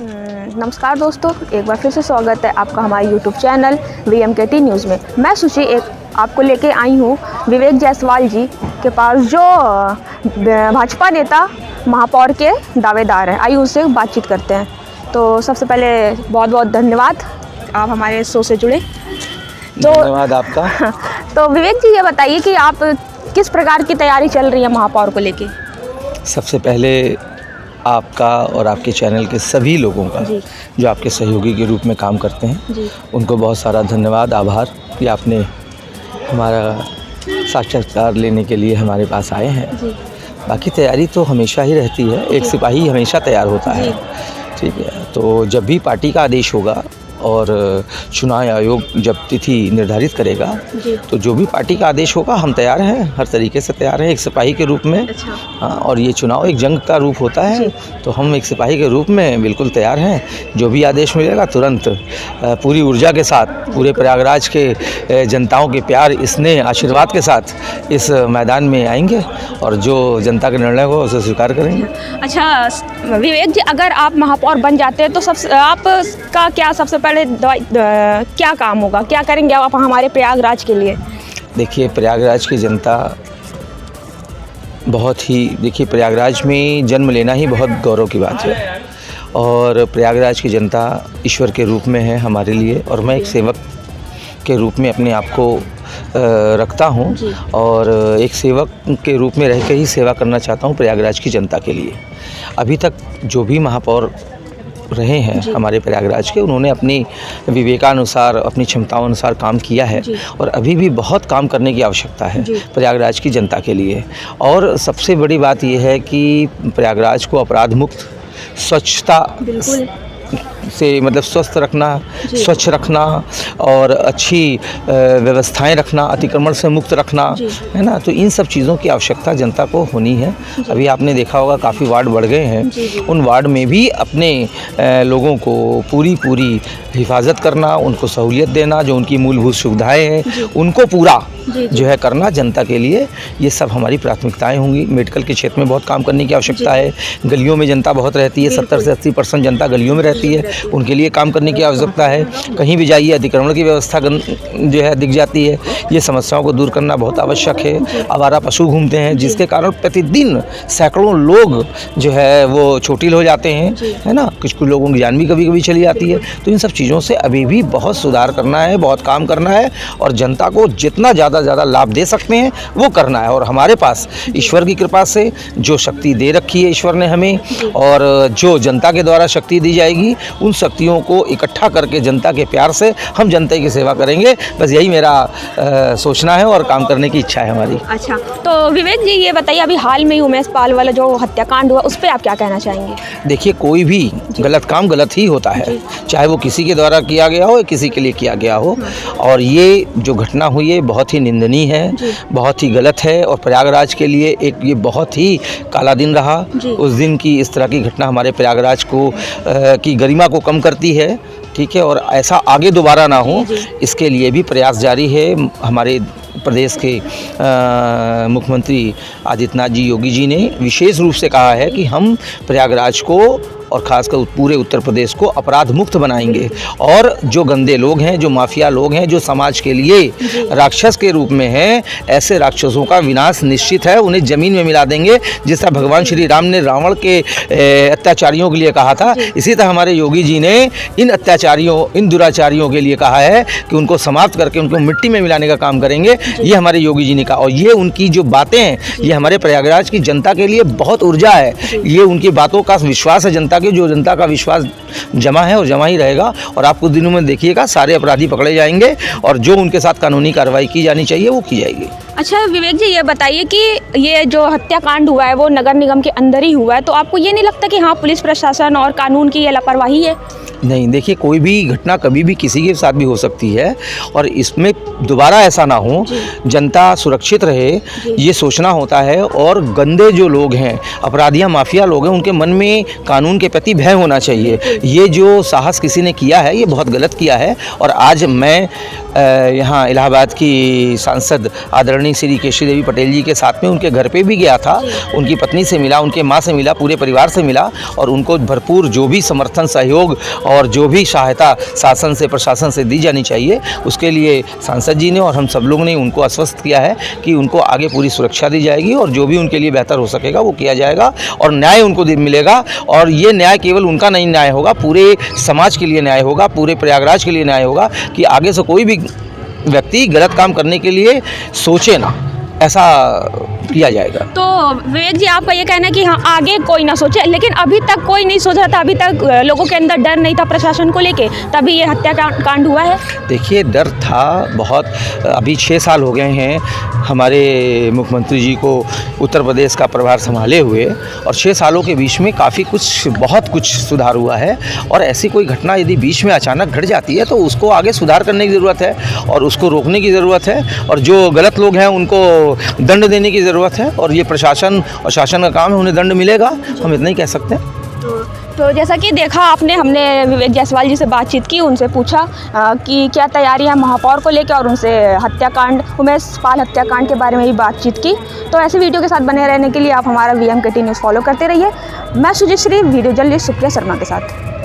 नमस्कार दोस्तों, एक बार फिर से स्वागत है आपका हमारे यूट्यूब चैनल VMKT न्यूज़ में। मैं सुशी एक आपको लेके आई हूँ विवेक जायसवाल जी के पास, जो भाजपा नेता महापौर के दावेदार हैं। आइए उससे बातचीत करते हैं। तो सबसे पहले बहुत बहुत धन्यवाद, आप हमारे शो से जुड़े। तो धन्यवाद आपका। तो विवेक जी, ये बताइए कि आप किस प्रकार की तैयारी चल रही है महापौर को लेके? सबसे पहले आपका और आपके चैनल के सभी लोगों का जो आपके सहयोगी के रूप में काम करते हैं, उनको बहुत सारा धन्यवाद, आभार कि आपने हमारा साक्षात्कार लेने के लिए हमारे पास आए हैं। बाकी तैयारी तो हमेशा ही रहती है, एक सिपाही हमेशा तैयार होता है, ठीक है। तो जब भी पार्टी का आदेश होगा और चुनाव आयोग जब तिथि निर्धारित करेगा, तो जो भी पार्टी का आदेश होगा हम तैयार हैं, हर तरीके से तैयार हैं एक सिपाही के रूप में। हाँ, और ये चुनाव एक जंग का रूप होता है, तो हम एक सिपाही के रूप में बिल्कुल तैयार हैं। जो भी आदेश मिलेगा तुरंत पूरी ऊर्जा के साथ, पूरे प्रयागराज के जनताओं के प्यार, स्नेह, आशीर्वाद के साथ इस मैदान में आएंगे और जो जनता के निर्णय को उसे स्वीकार करेंगे। अच्छा विवेक जी, अगर आप महापौर बन जाते हैं तो आपका क्या सबसे पहले क्या काम होगा, क्या करेंगे आप हमारे प्रयागराज के लिए? देखिए, प्रयागराज की जनता बहुत ही, देखिए प्रयागराज में जन्म लेना ही बहुत गौरव की बात है और प्रयागराज की जनता ईश्वर के रूप में है हमारे लिए, और मैं एक सेवक के रूप में अपने आप को रखता हूँ और एक सेवक के रूप में रह के ही सेवा करना चाहता हूँ प्रयागराज की जनता के लिए। अभी तक जो भी महापौर रहे हैं हमारे प्रयागराज के, उन्होंने अपनी विवेकानुसार, अपनी क्षमताओं अनुसार काम किया है और अभी भी बहुत काम करने की आवश्यकता है प्रयागराज की जनता के लिए। और सबसे बड़ी बात यह है कि प्रयागराज को अपराध मुक्त, स्वच्छता से मतलब स्वस्थ रखना, स्वच्छ रखना और अच्छी व्यवस्थाएं रखना, अतिक्रमण से मुक्त रखना, है ना। तो इन सब चीज़ों की आवश्यकता जनता को होनी है। अभी आपने देखा होगा काफ़ी वार्ड बढ़ गए हैं, उन वार्ड में भी अपने लोगों को पूरी हिफाजत करना, उनको सहूलियत देना, जो उनकी मूलभूत सुविधाएँ हैं उनको पूरा जो है करना जनता के लिए, ये सब हमारी प्राथमिकताएं होंगी। मेडिकल के क्षेत्र में बहुत काम करने की आवश्यकता है। गलियों में जनता बहुत रहती है, 70 से 80% जनता गलियों में रहती है, उनके लिए काम करने की आवश्यकता है। कहीं भी जाइए अतिक्रमण की व्यवस्था जो है दिख जाती है, ये समस्याओं को दूर करना बहुत आवश्यक है। आवारा पशु घूमते हैं जिसके कारण प्रतिदिन सैकड़ों लोग जो है वो चोटिल हो जाते हैं, है ना। कुछ लोगों की जान भी कभी कभी चली जाती है। तो इन सब चीज़ों से अभी भी बहुत सुधार करना है, बहुत काम करना है और जनता को जितना ज़्यादा लाभ दे सकते हैं वो करना है। और हमारे पास ईश्वर की कृपा से जो शक्ति दे रखी है ईश्वर ने हमें, और जो जनता के द्वारा शक्ति दी जाएगी, उन शक्तियों को इकट्ठा करके जनता के प्यार से हम जनता की सेवा करेंगे। बस यही मेरा सोचना है और काम करने की इच्छा है हमारी। अच्छा, तो विवेक जी ये बताइए, अभी हाल में ही उमेश पाल वाला जो हत्याकांड हुआ, उस पर आप क्या कहना चाहेंगे? देखिए, कोई भी गलत काम गलत ही होता है, चाहे वो किसी के द्वारा किया गया हो या किसी के लिए किया गया हो। और ये जो घटना हुई है बहुत ही निंदनीय है, बहुत ही गलत है और प्रयागराज के लिए एक ये बहुत ही काला दिन रहा। उस दिन की इस तरह की घटना हमारे प्रयागराज को की गरिमा को कम करती है, ठीक है। और ऐसा आगे दोबारा ना हो, इसके लिए भी प्रयास जारी है। हमारे प्रदेश के मुख्यमंत्री आदित्यनाथ जी, योगी जी ने विशेष रूप से कहा है कि हम प्रयागराज को और ख़ासकर पूरे उत्तर प्रदेश को अपराध मुक्त बनाएंगे। और जो गंदे लोग हैं, जो माफिया लोग हैं, जो समाज के लिए राक्षस के रूप में हैं, ऐसे राक्षसों का विनाश निश्चित है। उन्हें ज़मीन में मिला देंगे, जिस तरह भगवान श्री राम ने रावण के अत्याचारियों के लिए कहा था, इसी तरह हमारे योगी जी ने इन अत्याचारियों, इन दुराचारियों के लिए कहा है कि उनको समाप्त करके उनको मिट्टी में मिलाने का काम करेंगे। ये हमारे योगी जी ने कहा और ये उनकी जो बातें हैं, ये हमारे प्रयागराज की जनता के लिए बहुत ऊर्जा है। ये उनकी बातों का विश्वास है जनता के, जो जनता का विश्वास जमा है और जमा ही रहेगा। और आप कुछ दिनों में देखिएगा सारे अपराधी पकड़े जाएंगे और जो उनके साथ कानूनी कार्रवाई की जानी चाहिए वो की जाएगी। अच्छा विवेक जी, ये बताइए कि ये जो हत्याकांड हुआ है वो नगर निगम के अंदर ही हुआ है, तो आपको ये नहीं लगता कि हाँ पुलिस प्रशासन और कानून की ये लापरवाही है? नहीं, देखिए, कोई भी घटना कभी भी किसी के साथ भी हो सकती है और इसमें दोबारा ऐसा ना हो, जनता सुरक्षित रहे, ये सोचना होता है। और गंदे जो लोग हैं, अपराधियां, माफिया लोग हैं, उनके मन में कानून के प्रति भय होना चाहिए। ये जो साहस किसी ने किया है ये बहुत गलत किया है। और आज मैं यहाँ इलाहाबाद की सांसद आदरणीय श्री केशरी देवी पटेल जी के साथ में उनके घर पे भी गया था। उनकी पत्नी से मिला, उनके माँ से मिला, पूरे परिवार से मिला और उनको भरपूर जो भी समर्थन सहयोग और जो भी सहायता शासन से प्रशासन से दी जानी चाहिए उसके लिए सांसद जी ने और हम सब लोग ने उनको आश्वस्त किया है कि उनको आगे पूरी सुरक्षा दी जाएगी और जो भी उनके लिए बेहतर हो सकेगा वो किया जाएगा और न्याय उनको मिलेगा। और ये न्याय केवल उनका नहीं न्याय होगा, पूरे समाज के लिए न्याय होगा, पूरे प्रयागराज के लिए न्याय होगा कि आगे से कोई भी व्यक्ति गलत काम करने के लिए सोचे ना, ऐसा किया जाएगा। तो विवेक जी, आपका ये कहना है कि हाँ आगे कोई ना सोचे, लेकिन अभी तक कोई नहीं सोच रहा था, अभी तक लोगों के अंदर डर नहीं था प्रशासन को लेके, तभी ये हत्याकांड हुआ है। देखिए, डर था बहुत। अभी 6 साल हो गए हैं हमारे मुख्यमंत्री जी को उत्तर प्रदेश का प्रभार संभाले हुए और 6 सालों के बीच में बहुत कुछ सुधार हुआ है और ऐसी कोई घटना यदि बीच में अचानक घट जाती है तो उसको आगे सुधार करने की ज़रूरत है और उसको रोकने की ज़रूरत है और जो गलत लोग हैं उनको दंड देने की ज़रूरत है और ये प्रशासन और शासन का काम है, उन्हें दंड मिलेगा, हम इतना ही कह सकते हैं। तो जैसा कि देखा आपने, हमने विवेक जायसवाल जी से बातचीत की, उनसे पूछा कि क्या तैयारी है महापौर को लेकर और उनसे हत्याकांड, उमेश पाल हत्याकांड के बारे में भी बातचीत की। तो ऐसे वीडियो के साथ बने रहने के लिए आप हमारा VMKT न्यूज़ फॉलो करते रहिए। मैं सुजित श्री, वीडियो जर्नलिस्ट सुप्रिया शर्मा के साथ।